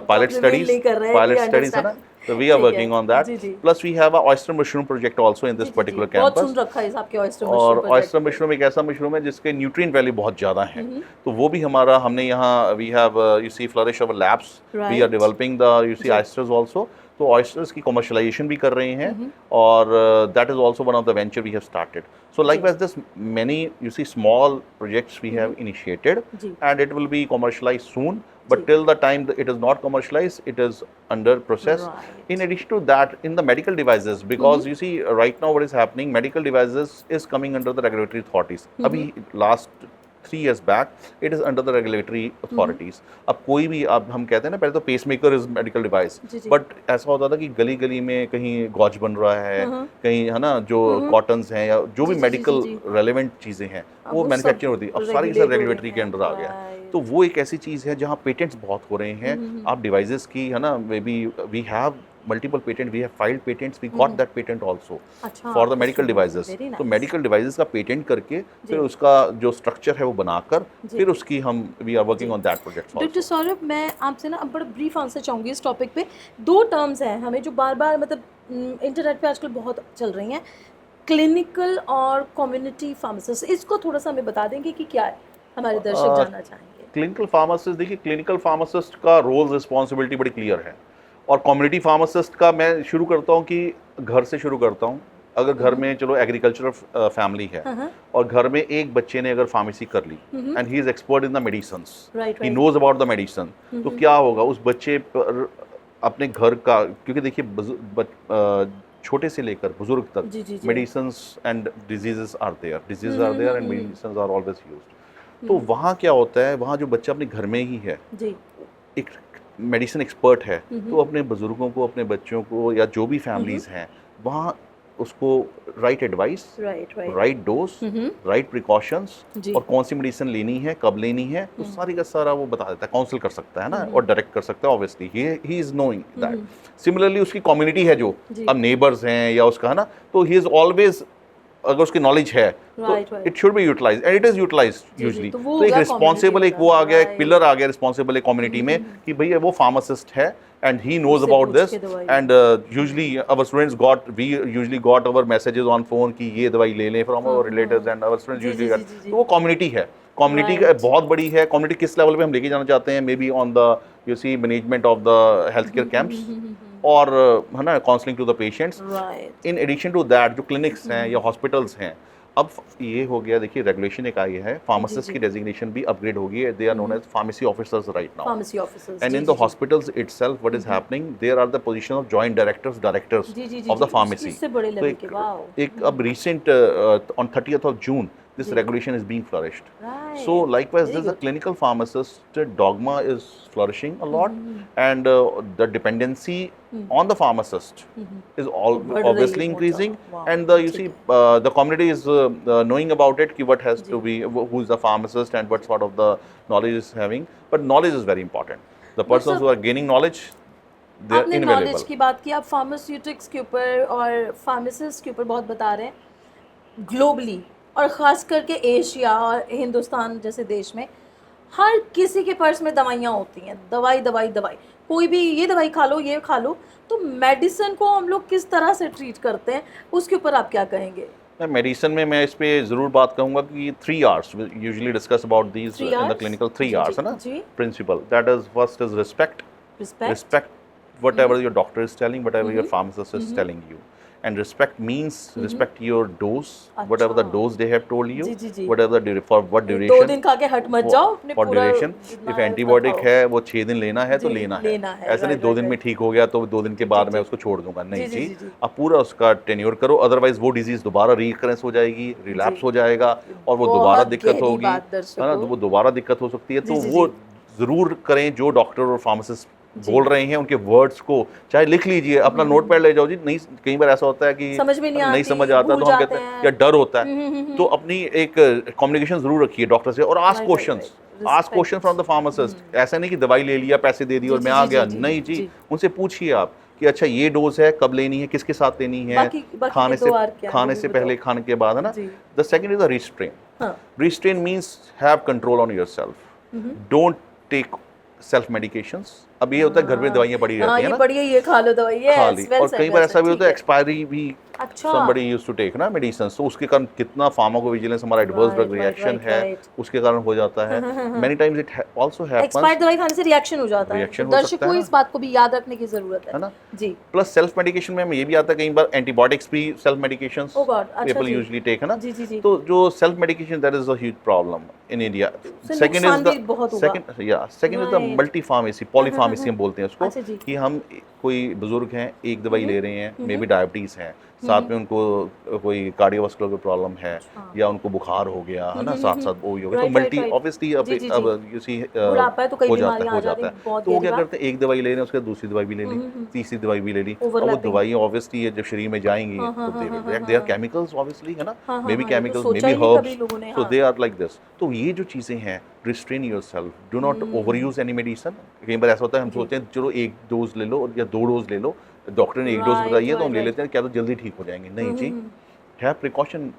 pilot studies है ना, so we are working on that. Plus we have a oyster mushroom project also in this particular campus. बहुत सुन रखा है आपके oyster mushroom और project। oyster mushroom एक ऐसा मशरूम है जिसके न्यूट्रिएंट वैल्यू बहुत ज़्यादा है, तो वो भी हमारा, हमने यहाँ we have you see flourish our labs, we are developing the you see oysters also। तो oysters की commercialization भी कर रहे हैं, और that is also one of the venture we have started। So likewise this many you see small projects we have initiated, and it will be commercialized soon, but till the time it is not commercialized, it is under process। In addition to that, in the medical devices, because you see right now what is happening, medical devices is coming under the regulatory authorities। अभी last 3 years back it is under the regulatory authorities। अब कोई भी, अब हम कहते हैं ना, पहले तो pacemaker is medical device, but ऐसा होता था कि गली गली में कहीं गॉज बन रहा है, कहीं, है ना, जो कॉटन्स हैं या जो भी मेडिकल रेलेवेंट चीज़ें हैं वो मैन्युफैक्चर होती है। अब सारी सब रेगुलेटरी के अंडर आ गया, तो वो एक ऐसी चीज़ है जहाँ पेटेंट्स बहुत हो रहे हैं। आप डिवाइसेस की, है ना, maybe we have multiple patent, we have filed patents, we got that patent also अच्छा, for the medical devices. very तो nice. medical devices का पेटेंट करके फिर उसका जो स्ट्रक्चर है वो बनाकर फिर उसकी हम we are working on that project also. Doctor Saurabh, मैं आपसे ना अब बड़ा ब्रीफ आंसर चाहूँगी इस टॉपिक पे। 2 टर्म्स हैं हमें जो बार बार मतलब इंटरनेट पे आजकल बहुत चल रही हैं, क्लिनिकल और कम्युनिटी फार्मासिस्ट। इसको थोड़ा सा हमें बता देंगे कि क्या है, हमारे दर्शक जानना चाहेंगे। क्लिनिकल फार्मासिस्ट, देखिए क्लिनिकल फार्मासिस्ट का रोल रिस्पॉन्सिबिलिटी बड़ी क्लियर है, और कम्युनिटी फार्मासिस्ट का मैं शुरू करता हूँ कि घर से शुरू करता हूँ। अगर घर में चलो एग्रीकल्चरल फैमिली है और घर में एक बच्चे ने अगर फार्मेसी कर ली and he is expert in the medicines, he knows about the medicine, तो क्या होगा उस बच्चे पर अपने घर का, क्योंकि देखिए छोटे से लेकर बुजुर्ग तक medicines and diseases are there and medicines are always used. तो वहाँ क्या होता है, वहाँ जो बच्चा अपने घर में ही है एक मेडिसिन एक्सपर्ट है, तो अपने बुजुर्गों को, अपने बच्चों को या जो भी फैमिलीज हैं वहाँ उसको right advice, right dose, right precautions और कौन सी मेडिसिन लेनी है, कब लेनी है, तो सारी का सारा वो बता देता है, काउंसिल कर सकता है ना, और डायरेक्ट कर सकता है। Obviously he is knowing that. Similarly उसकी कम्युनिटी है जो अब नेबर्स हैं या उसका है ना, तो ही इज ऑलवेज, अगर उसकी नॉलेज है तो it should be utilized and it is utilized usually. तो एक रिस्पॉन्सिबल, एक वो आ गया, एक पिलर आ गया रिस्पॉन्सिबल एक कम्युनिटी में कि भैया वो फार्मासिस्ट है and he knows about this, and usually our students we usually got our messages on phone कि ये दवाई ले लें from our relatives, and our students usually get, तो वो community है, community का बहुत बड़ी है। community किस level पे हम लेके जाना चाहते हैं, maybe on the you see management of the healthcare camps और है ना counseling to the patients, in addition to that जो clinics हैं या hospitals हैं, अब ये हो गया, देखिए रेगुलेशन एक आई है, फार्मासिस्ट की डेजिग्नेशन भी अपग्रेड हो गई है, they are known as pharmacy officers right now, pharmacy officers, and in the hospitals itself what is happening, there are the position of joint directors of the pharmacy. एक अब recent on 30th of June this regulation is being flourished. So likewise there's a clinical pharmacist dogma is flourishing a lot, and the dependency on the pharmacist is obviously increasing, and you see the community is knowing about it ki what has to be, who is the pharmacist and what sort of the knowledge is having, but knowledge is very important. The persons who are gaining knowledge, they are invaluable. Knowledge की बात की, आप pharmaceutics के ऊपर और pharmacist के ऊपर बहुत बता रहे हैं। ग्लोबली और ख़ास करके एशिया और हिंदुस्तान जैसे देश में हर किसी के पर्स में दवाइयाँ होती हैं, दवाई दवाई दवाई, कोई भी ये दवाई खा लो, ये खा लो। तो मेडिसिन को हम लोग किस तरह से ट्रीट करते हैं, उसके ऊपर आप क्या कहेंगे? मेडिसिन में मैं इस पे ज़रूर बात कहूँगा कि 3 R's usually discuss about these in the clinical, 3 R's है ना, principle, that is first is respect whatever your doctor is telling, whatever your pharmacist is telling you. And respect means respect your dose, whatever the dose they have told you, whatever the for what duration, 2 दिन खा के हट मत जाओ अपने for पूरा duration. If antibiotic है वो 6 दिन लेना है तो लेना है, ऐसा नहीं 2 दिन में ठीक हो गया तो 2 दिन के बाद मैं उसको छोड़ दूंगा, नहीं जी, आप पूरा उसका टेन्योर करो, अदरवाइज वो डिजीज दोबारा रीकरेंस हो जाएगी, रिलैप्स हो जाएगा और वो दोबारा दिक्कत होगी, है ना, वो दोबारा दिक्कत हो सकती है। तो वो जरूर करें जो डॉक्टर और फार्मासिस्ट बोल रहे हैं, उनके वर्ड्स को चाहे लिख लीजिए, अपना नोटपैड ले जाओ जी। नहीं, कई बार ऐसा होता है कि समझ में नहीं समझ आता, तो हम कहते हैं या डर होता है, तो अपनी एक कम्युनिकेशन जरूर रखिए डॉक्टर से, और ask question from the pharmacist. ऐसा नहीं कि दवाई ले लिया, पैसे दे दिए और मैं आ गया, नहीं जी, उनसे पूछिए आप कि अच्छा ये डोज है, कब लेनी है, किसके साथ लेनी है, खाने से पहले, खाने के बाद, है ना। The second is the restrain. Restrain means have control on yourself, don't take self medications. अब ये होता है घर में दवाइयाँ पड़ी रहती है ना, ये खा लो दवाई, खा ली, और कई बार ऐसा भी होता है एक्सपायरी भी somebody used to take ना मेडिसिन, तो उसके कारण कितना फार्माकोविजिलेंस हमारा एडवर्स ड्रग रिएक्शन है उसके कारण हो जाता है। Many times it also happens, expired दवाई खाने से रिएक्शन हो जाता है, दर्शकों को इस बात को भी याद रखने की जरूरत है ना जी। प्लस सेल्फ मेडिकेशन में ये भी आता है, कई बार एंटीबायोटिक्स भी self medications people usually take, है ना। तो जो self medication, that is a huge problem in India. Second is the multi pharmacy, poly pharmacy हम बोलते हैं उसको, कि हम कोई बुजुर्ग हैं, एक दवाई ले रहे हैं, मे बी डायबिटीज है, साथ में उनको कोई कार्डियोवास्कुलर प्रॉब्लम है या उनको बुखार हो गया, है ना, साथ साथ वो हो गया, तो मल्टी ऑब्वियसली अब यू सी हो जाता है। तो वो क्या करते हैं, एक दवाई ले रहे हैं, उसके दूसरी दवाई भी ले ली, तीसरी दवाई भी ले ली, और वो दवाई ऑब्वियसली जब शरीर में जाएंगी तो दे आर केमिकल्स ऑब्वियसली, है ना, maybe chemicals, maybe herbs, so they are like this. तो ये जो चीज़ें हैं, restrain yourself, do not over use any medicine. कई बार ऐसा होता है हम सोचते हैं चलो 1 डोज ले लो या 2 डोज ले लो, डॉक्टर ने एक डोज Right, बताई है तो हम right, ले right. लेते हैं, क्या तो जल्दी ठीक हो जाएंगे। नहीं जी, है प्रिकॉशन,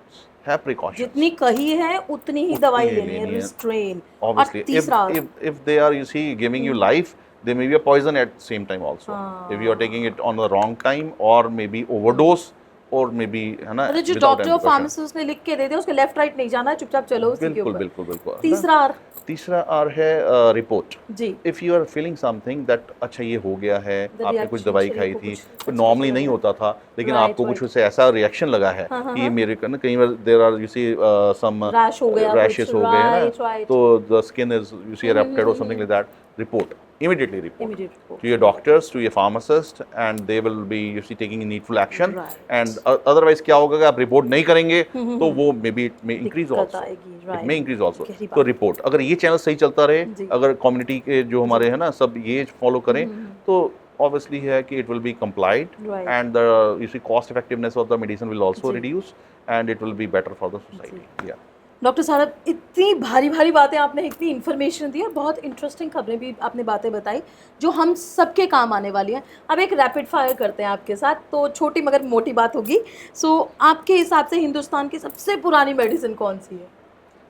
है प्रिकॉशन। जितनी कही है उतनी ही दवाई उतनी ही लेनी है, लेनी है। रिस्ट्रेन। Obviously, और तीसरा if they are, you see, giving you life, they may be a poison at the same time also. If you are taking it on the wrong time, or maybe overdose, or maybe है ना, मतलब जो without doctor और any precaution. Pharmacist ने लिख के दे दिया उसके लेफ्ट राइट नहीं जाना, चुपचाप चलो उसी के बिल्कुल ऊपर। बिल्कुल बिल्कुल है ना? तीसरा आर तीसरा आर है रिपोर्ट। जी, if you are feeling something that अच्छा ये हो गया है, The आपने कुछ reaction, दवाई शरीर खाई को थी, कुछ तो अच्छा नॉर्मली लग नहीं रहा है। होता था, लेकिन Right, आपको कुछ right. उससे ऐसा रिएक्शन लगा है हाँ, हाँ, कि हाँ। मेरे को ना कई बार there are, you see, some Rash हो गया रैशेस कुछ, हो गए हैं right, ना, right. तो the skin is, you see, erupted और something like that, report, immediately report Immediate report. to your doctors, to your pharmacist, and they will be, you see, taking needful action. Right. And otherwise क्या होगा कि आप report नहीं करेंगे तो वो maybe it may increase दिक्कत also. आएगी, It right. may increase also. गहरी तो बात। रिपोर्ट, अगर ये चैनल सही चलता रहे, जी। अगर कम्युनिटी के जो हमारे है ना सब ये फॉलो करें, तो obviously है कि it will be complied, Right. and the, you see, cost effectiveness of the medicine will also जी। reduce, and it will be better for the society. Yeah. Doctor साहब, इतनी भारी भारी बातें आपने, इतनी इन्फॉर्मेशन दी और बहुत इंटरेस्टिंग खबरें भी आपने बातें बताई जो हम सबके काम आने वाली हैं। अब एक रैपिड फायर करते हैं आपके साथ, तो छोटी मगर मोटी बात होगी। सो आपके हिसाब से हिंदुस्तान की सबसे पुरानी मेडिसिन कौन सी है?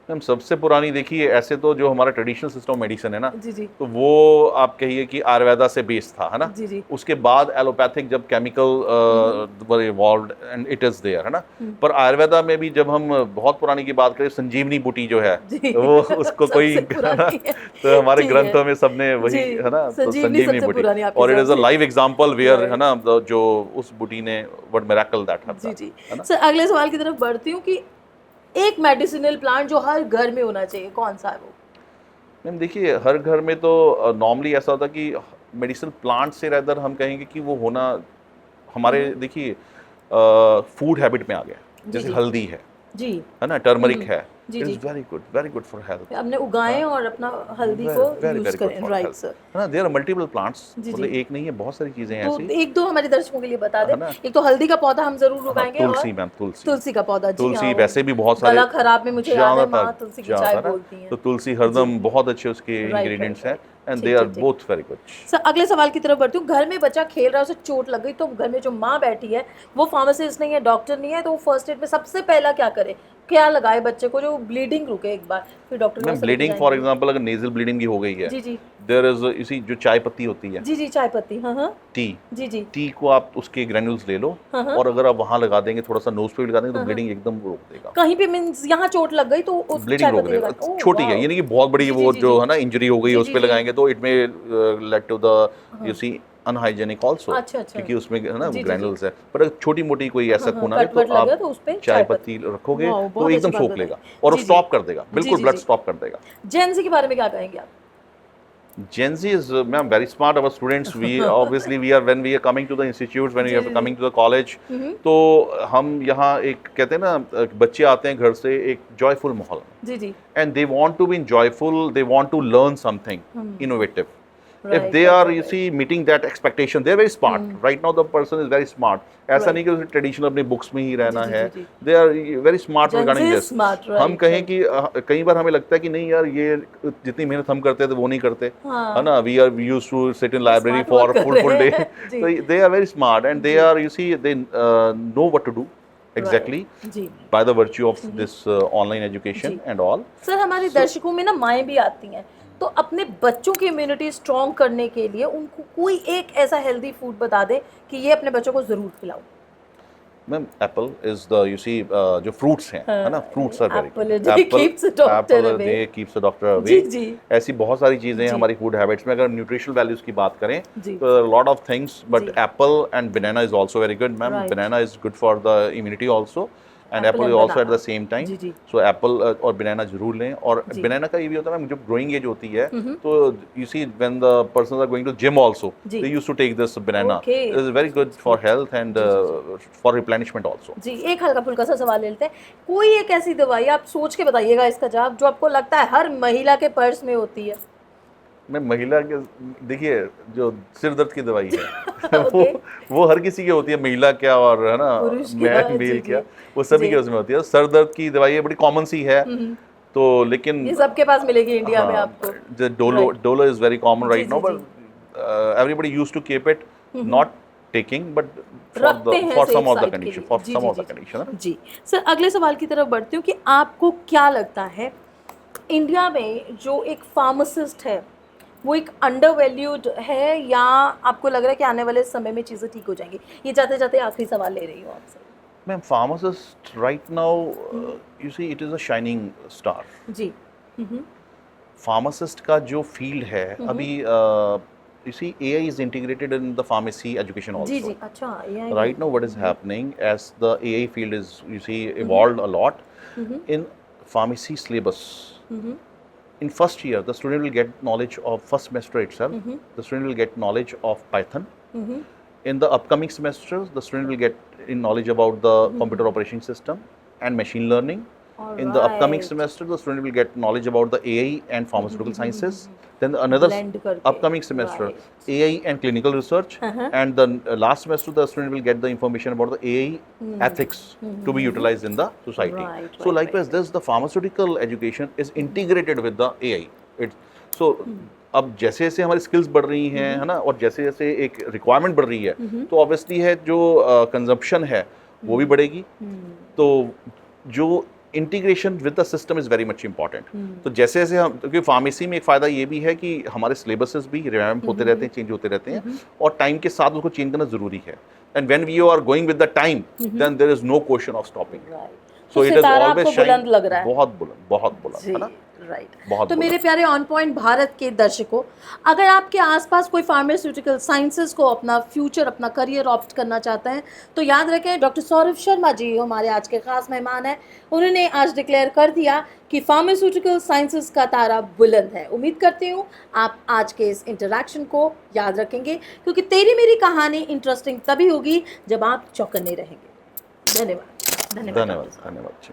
मैम सबसे पुरानी देखिए, ऐसे तो जो हमारा ट्रेडिशनल सिस्टम मेडिसिन है ना, जी जी तो वो आप कहिए कि आयुर्वेदा से बेस्ड था, है ना। जी जी उसके बाद एलोपैथिक जब chemical were evolved and it is there, है ना। पर आयुर्वेदा में भी जब हम बहुत पुरानी की बात करें, संजीवनी बूटी जो है जी। वो उसको कोई सबसे पुरानी है। तो हमारे ठीक है। ग्रंथों में सबने वही, जी, है ना, तो संजीवनी संजीवनी सबसे बूटी, पुरानी आपके और इट इज अ हिसाब से। Live example where, Right. है ना, जो उस बूटी ने व्हाट मिरेकल दैट हैड, जी जी है ना। सर, अगले सवाल की तरफ बढ़ती हूँ कि एक मेडिसिनल प्लांट जो हर घर में होना चाहिए, कौन सा है वो? मैम देखिए, हर घर में तो नॉर्मली ऐसा होता है कि मेडिसिनल प्लांट से रेदर हम कहेंगे कि वो होना हमारे, देखिए, फूड हैबिट में आ गया। जी, जैसे जी। हल्दी है जी ना, टर्मरिक है, जी, इट जी। Is very good for health, हमने उगाएं और अपना हल्दी को यूज करें, राइट सर। है ना। देयर आर मल्टीपल प्लांट्स, जी, मतलब जी। एक नहीं है, बहुत सारी चीजें हैं तो ऐसी, एक दो हमारे दर्शकों के लिए बता दें। है ना। एक तो हल्दी का पौधा हम जरूर हाँ, उगाएंगे, तुलसी और मैम, तुलसी, तुलसी का पौधा, जी तुलसी हाँ, वैसे भी बहुत सारे, गला खराब में मुझे याद है माँ ज्यादातर तुलसी की चाय ज्यादा ना, बोलती हैं। तो तुलसी हरदम बहुत अच्छे उसके Right, इंग्रेडिएंट्स right, हैं, right. एंड ठीक, दे आर ठीक, ठीक। Both very good. सर अगले सवाल की तरफ बढ़ती हूँ। घर में बच्चा खेल रहा है, उसे चोट लग गई, तो घर में जो माँ बैठी है वो फार्मासिस्ट नहीं है, डॉक्टर नहीं है, तो वो फर्स्ट एड में सबसे पहला क्या करे, क्या लगाए बच्चे को जो ब्लीडिंग रुके एक बार, फिर doctor ma'am bleeding, for example अगर नेजल ब्लीडिंग भी हो गई है, जी जी देयर इज, इसी जो चाय पत्ती होती है, जी जी चाय पत्ती, हाँ हाँ टी, जी जी टी को आप उसके ग्रैन्यूल्स ले लो, हाँ, हाँ। और अगर आप वहां लगा देंगे, थोड़ा सा नोज पे भी लगा देंगे, तो ब्लीडिंग एकदम रोक देगा, कहीं भी मीन्स यहाँ चोट लग गई तो उस ब्लीडिंग चाय रोक पत्ती देगा। लगा, ओह, छोटी है, वाओ। ये नहीं कि बहुत बड़ी जी, वो जी, जो जी। है ना इंजरी हो गई जी, उस जी, पे जी। लगाएंगे तो it may lead to the, you see, unhygienic also, अच्छा, अच्छा। क्योंकि उसमें है ना जी, जी, ग्रैन्यूल्स है। पर अगर छोटी मोटी कोई ऐसा हाँ, खून आ कट वट तो लगे आप तो उस पे चाय पत्ती रखोगे वाओ, तो बहुत एकदम अच्छी बात सोख बताई। लेगा, और वो जी, जी। स्टॉप कर देगा, बिल्कुल जी, ब्लड जी। स्टॉप कर देगा। जेन ज़ी के बारे में क्या कहेंगे आप? Gen Z is, ma'am, very smart. Our students, we obviously we are, when we are coming to the institutes, when we are coming to the college, तो हम यहाँ एक कहते हैं ना, बच्चे आते हैं घर से एक joyful माहौल में, जी जी and they want to be joyful, they want to learn something innovative. If Right, they right, are, right, you right. see, meeting that expectation, they are very smart. Right now, the person is very smart. ऐसा Right. नहीं कि उसे traditional अपनी books में ही रहना जी, है। जी, जी। They are very smart Gen regarding Z this. smart, right, हम कहें right. कि कई बार हमें लगता है कि नहीं यार, ये जितनी मेहनत हम करते थे वो नहीं करते, हाँ। है ना। We are used to sit in library Smart for work कर full रहे day. हैं, जी। So they are very smart, and they जी। are, you see, they know what to do exactly Right. जी by the virtue of this online education जी। and all. Sir, हमारे दर्शकों में ना माएँ भी आती हैं, तो अपने बच्चों की इम्यूनिटी स्ट्रॉन्ग करने के लिए उनको कोई एक ऐसा हेल्दी फूड बता दे कि ये अपने बच्चों को जरूर खिलाओ। Ma'am apple is the, you see, जो फ्रूट्स हैं, है ना, फ्रूट्स आर Apple, वेरी जी, keeps the doctor apple away. They keeps the doctor जी अवे। जी ऐसी बहुत सारी चीजें हैं जी। हमारी फूड हैबिट्स में। अगर न्यूट्रिशनल वैल्यूज की बात करें जी। तो लॉट ऑफ थिंग्स, बट जी। Apple and banana is also very good ma'am. Right. Banana is good for the immunity also, and Apple apple is and also at the banana. Same time. जी, जी। So apple और banana जरूर लें। और जी। बनाना का ये भी होता है मैम, जब ग्रोइंग एज होती है तो you see when the persons are going to gym also, जी। They used to take this banana. Okay. It is very good for health and for replenishment also. जी, एक हल्का फुल्का सा सवाल ले लेते हैं। कोई एक ऐसी दवाई, आप सोच के बताइएगा इसका जवाब, जो आपको लगता है हर महिला के पर्स में होती है? मैं महिला के, देखिए, जो सिर दर्द की दवाई है Okay. वो हर किसी की होती है, महिला क्या और है ना पुरुष मैं क्या, जी, मेल जी। क्या, वो सभी जी। के उसमें होती है। सर दर्द की दवाई है, बड़ी कॉमन सी है, तो लेकिन ये सबके पास मिलेगी इंडिया में आपको। Dolo Right. Dolo is very common जी, राइट नाउ, जी, but everybody used to keep it, not taking, but रखते हैं for safe some of the side के condition, लिए। for ji, some ji, of the ji, condition, है ना? जी सर, अगले सवाल की तरफ बढ़ती हूँ कि आपको क्या लगता है इंडिया में जो एक फार्मासिस्ट है वो एक अंडर वैल्यूड है, या आपको लग रहा है कि आने वाले समय में चीज़ें ठीक हो जाएंगी? ये जाते जाते आखिरी सवाल ले रही हूँ आपसे। Ma'am, pharmacist right now, you see, it is a shining star. Ji. Hmm. Pharmacist का जो field है अभी, you see, AI is integrated in the pharmacy education ji also. जी, अच्छा ये Right now, what is happening as the AI field is, you see, evolved a lot in pharmacy syllabus. In first year, the student will get knowledge of first semester itself. The student will get knowledge of Python. In the upcoming semesters, the student will get in knowledge about the computer operation system and machine learning. In the upcoming Alright. semester, the student will get knowledge about the AI and pharmaceutical sciences. Then another Blend करके, upcoming semester, right. AI and clinical research. And the last semester, the student will get the information about the AI ethics to be utilized in the society. Right, So right, likewise, this the pharmaceutical education is integrated with the AI. So अब जैसे जैसे हमारी skills बढ़ रही हैं, है ना, और जैसे जैसे एक रिक्वायरमेंट बढ़ रही है, तो ऑब्वियसली है जो कंजम्पशन है वो भी बढ़ेगी। तो जो integration with the system is very much important. तो जैसे जैसे हम, क्योंकि फार्मेसी में एक फ़ायदा ये भी है कि हमारे सिलेबसेस भी रिवैम्प होते रहते हैं, चेंज होते रहते हैं, और टाइम के साथ उसको चेंज करना ज़रूरी है। And when we are going with the time, then there is no question of stopping. तो इट इज सितारा ऑलवेज आपको बुलंद लग रहा है। बहुत बुलंद, है ना? राइट। बहुत तो बुलंद। मेरे प्यारे ऑन पॉइंट भारत के दर्शकों, अगर आपके आसपास कोई फार्मास्यूटिकल साइंसेज को अपना फ्यूचर, अपना करियर ऑप्ट करना चाहते हैं, तो याद रखें डॉक्टर सौरभ शर्मा जी हमारे आज के खास मेहमान हैं। उन्होंने आज डिक्लेयर कर दिया कि फार्मास्यूटिकल साइंसेज का तारा बुलंद है। उम्मीद करती हूँ आप आज के इस इंटरेक्शन को याद रखेंगे, क्योंकि तेरी मेरी कहानी इंटरेस्टिंग तभी होगी जब आप चौकन्ने रहेंगे। धन्यवाद। धन्यवाद।